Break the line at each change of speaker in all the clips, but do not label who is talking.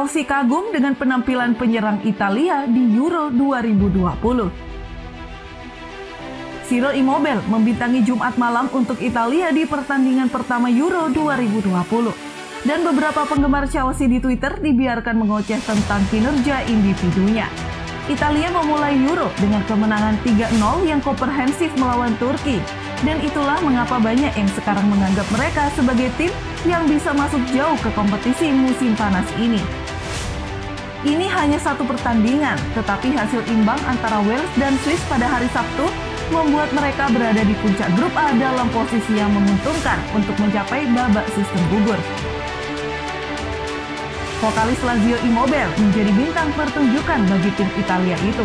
Chelsea kagum dengan penampilan penyerang Italia di Euro 2020. Ciro Immobile membintangi Jumat malam untuk Italia di pertandingan pertama Euro 2020. Dan beberapa penggemar Chelsea di Twitter dibiarkan mengoceh tentang kinerja individunya. Italia memulai Euro dengan kemenangan 3-0 yang komprehensif melawan Turki. Dan itulah mengapa banyak yang sekarang menganggap mereka sebagai tim yang bisa masuk jauh ke kompetisi musim panas ini. Ini hanya satu pertandingan, tetapi hasil imbang antara Wales dan Swiss pada hari Sabtu membuat mereka berada di puncak grup A dalam posisi yang menguntungkan untuk mencapai babak sistem gugur. Vokalis Lazio Immobile menjadi bintang pertunjukan bagi tim Italia itu.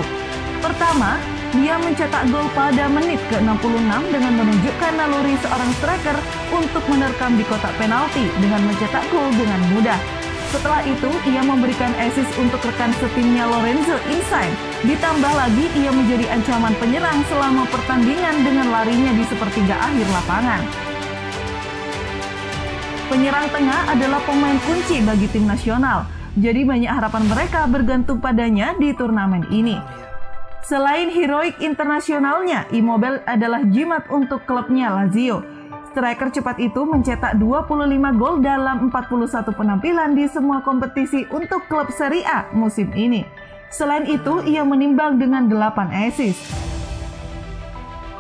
Pertama, dia mencetak gol pada menit ke-66 dengan menunjukkan naluri seorang striker untuk menerkam di kotak penalti dengan mencetak gol dengan mudah. Setelah itu, ia memberikan assist untuk rekan setimnya Lorenzo Insigne. Ditambah lagi, ia menjadi ancaman penyerang selama pertandingan dengan larinya di sepertiga akhir lapangan. Penyerang tengah adalah pemain kunci bagi tim nasional, jadi banyak harapan mereka bergantung padanya di turnamen ini. Selain heroik internasionalnya, Immobile adalah jimat untuk klubnya Lazio. Striker cepat itu mencetak 25 gol dalam 41 penampilan di semua kompetisi untuk klub Serie A musim ini. Selain itu, ia menimbang dengan 8 assist.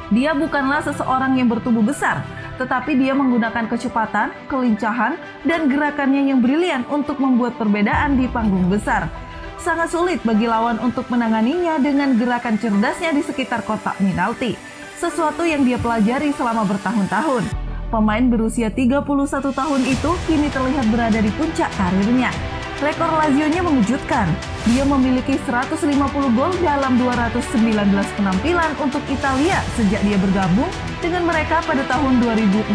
Dia bukanlah seseorang yang bertubuh besar, tetapi dia menggunakan kecepatan, kelincahan, dan gerakannya yang brilian untuk membuat perbedaan di panggung besar. Sangat sulit bagi lawan untuk menanganinya dengan gerakan cerdasnya di sekitar kotak penalti, sesuatu yang dia pelajari selama bertahun-tahun. Pemain berusia 31 tahun itu kini terlihat berada di puncak karirnya. Rekor Lazio-nya mengejutkan. Dia memiliki 150 gol dalam 219 penampilan untuk Italia sejak dia bergabung dengan mereka pada tahun 2016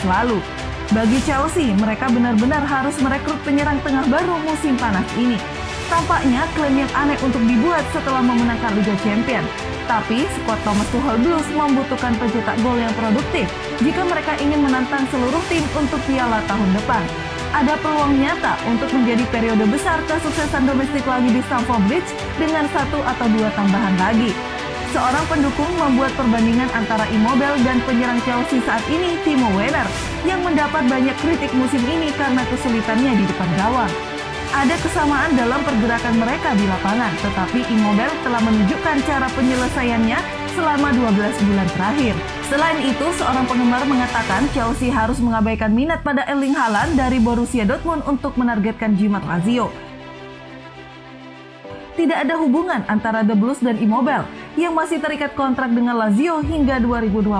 lalu. Bagi Chelsea, mereka benar-benar harus merekrut penyerang tengah baru musim panas ini. Tampaknya klaim yang aneh untuk dibuat setelah memenangkan Liga Champions. Tapi skuad Thomas Tuchel Blues membutuhkan pencetak gol yang produktif jika mereka ingin menantang seluruh tim untuk Piala tahun depan. Ada peluang nyata untuk menjadi periode besar kesuksesan domestik lagi di Stamford Bridge dengan 1 atau 2 tambahan lagi. Seorang pendukung membuat perbandingan antara Immobile dan penyerang Chelsea saat ini, Timo Werner, yang mendapat banyak kritik musim ini karena kesulitannya di depan gawang. Ada kesamaan dalam pergerakan mereka di lapangan, tetapi Immobile telah menunjukkan cara penyelesaiannya selama 12 bulan terakhir. Selain itu, seorang penggemar mengatakan Chelsea harus mengabaikan minat pada Erling Haaland dari Borussia Dortmund untuk menargetkan jimat Lazio. Tidak ada hubungan antara The Blues dan Immobile yang masih terikat kontrak dengan Lazio hingga 2025.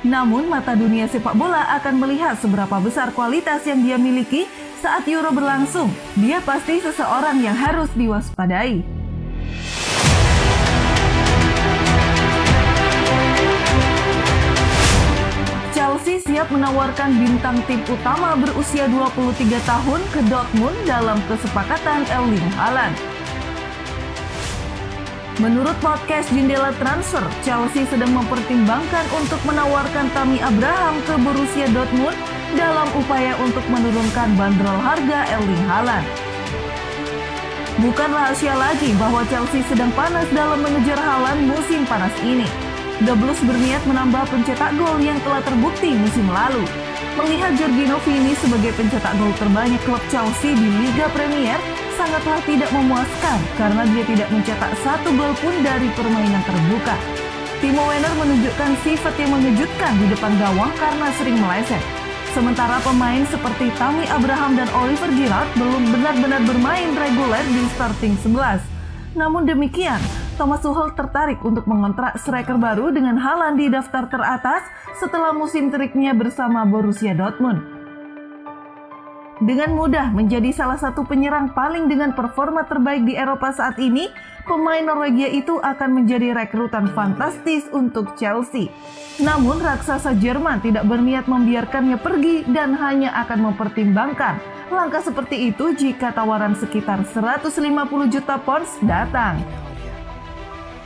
Namun, mata dunia sepak bola akan melihat seberapa besar kualitas yang dia miliki saat Euro berlangsung. Dia pasti seseorang yang harus diwaspadai. Chelsea siap menawarkan bintang tim utama berusia 23 tahun ke Dortmund dalam kesepakatan Erling Haaland. Menurut podcast Jendela Transfer, Chelsea sedang mempertimbangkan untuk menawarkan Tammy Abraham ke Borussia Dortmund dalam upaya untuk menurunkan bandrol harga Erling Haaland. Bukan rahasia lagi bahwa Chelsea sedang panas dalam mengejar Haaland musim panas ini. The Blues berniat menambah pencetak gol yang telah terbukti musim lalu. Melihat Jorginho Vini sebagai pencetak gol terbanyak klub Chelsea di Liga Premier sangatlah tidak memuaskan karena dia tidak mencetak 1 gol pun dari permainan terbuka. Timo Werner menunjukkan sifat yang mengejutkan di depan gawang karena sering meleset. Sementara pemain seperti Tammy Abraham dan Oliver Giroud belum benar-benar bermain reguler di starting 11. Namun demikian, Thomas Tuchel tertarik untuk mengontrak striker baru dengan Haaland di daftar teratas setelah musim teriknya bersama Borussia Dortmund. Dengan mudah menjadi salah satu penyerang paling dengan performa terbaik di Eropa saat ini, pemain Norwegia itu akan menjadi rekrutan fantastis untuk Chelsea. Namun raksasa Jerman tidak berniat membiarkannya pergi dan hanya akan mempertimbangkan langkah seperti itu jika tawaran sekitar 150 juta pounds datang.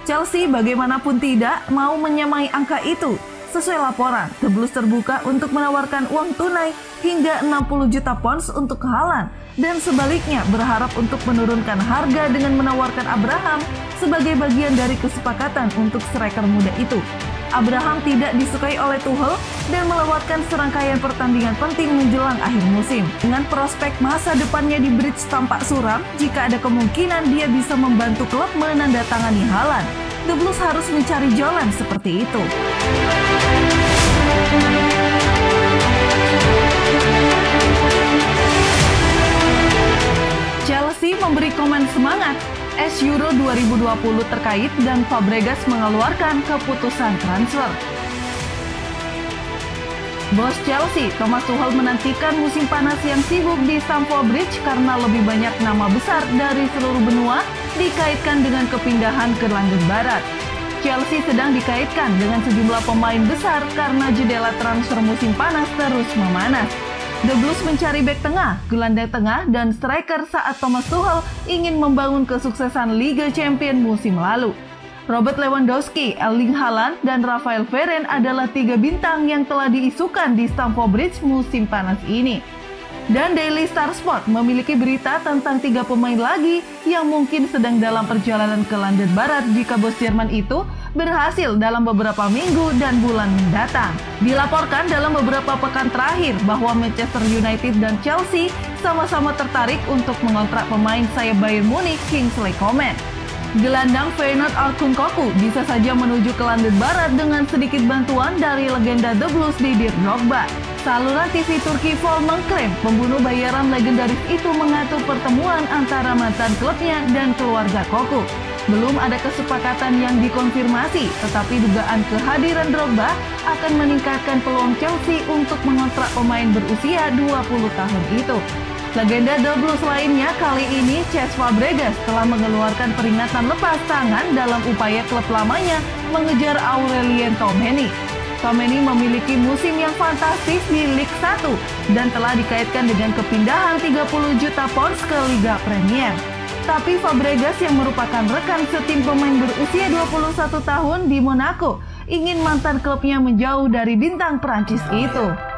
Chelsea bagaimanapun tidak mau menyamai angka itu. Sesuai laporan, The Blues terbuka untuk menawarkan uang tunai hingga 60 juta pounds untuk Haaland dan sebaliknya berharap untuk menurunkan harga dengan menawarkan Abraham sebagai bagian dari kesepakatan untuk striker muda itu. Abraham tidak disukai oleh Tuchel dan melewatkan serangkaian pertandingan penting menjelang akhir musim. Dengan prospek masa depannya di Bridge tampak suram jika ada kemungkinan dia bisa membantu klub menandatangani Haaland. The Blues harus mencari jalan seperti itu. Chelsea memberi komen semangat Euro 2020 terkait dan Fabregas mengeluarkan keputusan transfer. Bos Chelsea, Thomas Tuchel menantikan musim panas yang sibuk di Stamford Bridge karena lebih banyak nama besar dari seluruh benua dikaitkan dengan kepindahan ke London Barat. Chelsea sedang dikaitkan dengan sejumlah pemain besar karena jendela transfer musim panas terus memanas. The Blues mencari bek tengah, gelandang tengah, dan striker saat Thomas Tuchel ingin membangun kesuksesan Liga Champions musim lalu. Robert Lewandowski, Erling Haaland, dan Raphael Varane adalah 3 bintang yang telah diisukan di Stamford Bridge musim panas ini. Dan Daily Star Sport memiliki berita tentang 3 pemain lagi yang mungkin sedang dalam perjalanan ke London Barat jika bos Jerman itu berhasil dalam beberapa minggu dan bulan mendatang. Dilaporkan dalam beberapa pekan terakhir bahwa Manchester United dan Chelsea sama-sama tertarik untuk mengontrak pemain sayap Bayern Munich Kingsley Coman. Gelandang Feyenoord Orkun Kokku bisa saja menuju ke London Barat dengan sedikit bantuan dari legenda The Blues Didier Drogba. Saluran TV Turki Vol mengklaim pembunuh bayaran legendaris itu mengatur pertemuan antara mantan klubnya dan keluarga Kokku. Belum ada kesepakatan yang dikonfirmasi, tetapi dugaan kehadiran Drogba akan meningkatkan peluang Chelsea untuk mengontrak pemain berusia 20 tahun itu. Legenda The Blues lainnya kali ini Cesc Fabregas telah mengeluarkan peringatan lepas tangan dalam upaya klub lamanya mengejar Aurelien Tchouameni. Tchouameni memiliki musim yang fantastis di Liga 1 dan telah dikaitkan dengan kepindahan 30 juta pounds ke Liga Premier. Tapi Fabregas yang merupakan rekan setim pemain berusia 21 tahun di Monaco ingin mantan klubnya menjauh dari bintang Prancis itu.